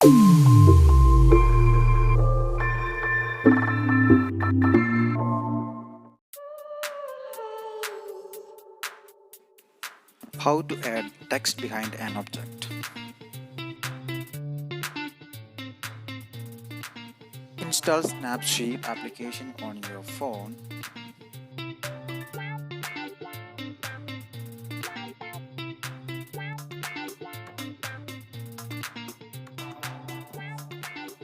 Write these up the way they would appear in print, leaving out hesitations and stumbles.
How to add text behind an object. Install Snapseed application on your phone.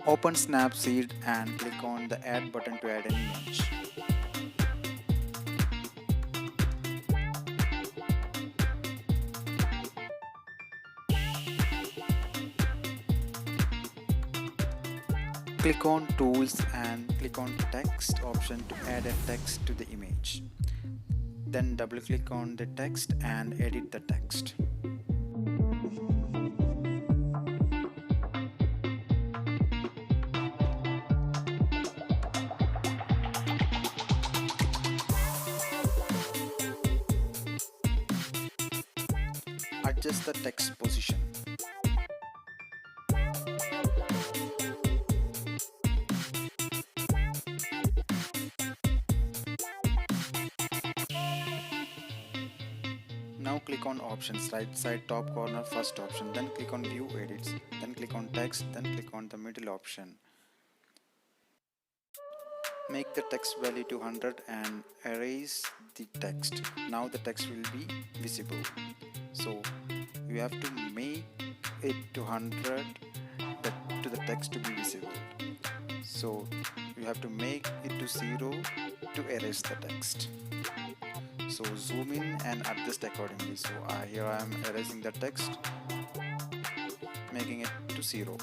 Open Snapseed and click on the Add button to add an image. Click on Tools and click on Text option to add a text to the image. Then double click on the text and edit the text. Adjust the text position. Now click on Options, right side top corner, first option, then click on View Edits, then click on Text, then click on the middle option. Make the text value to 100 and erase the text. Now the text will be visible. So you have to make it to 100 to the text to be visible. So you have to make it to 0 to erase the text. So zoom in and adjust accordingly. So here I am erasing the text, making it to 0.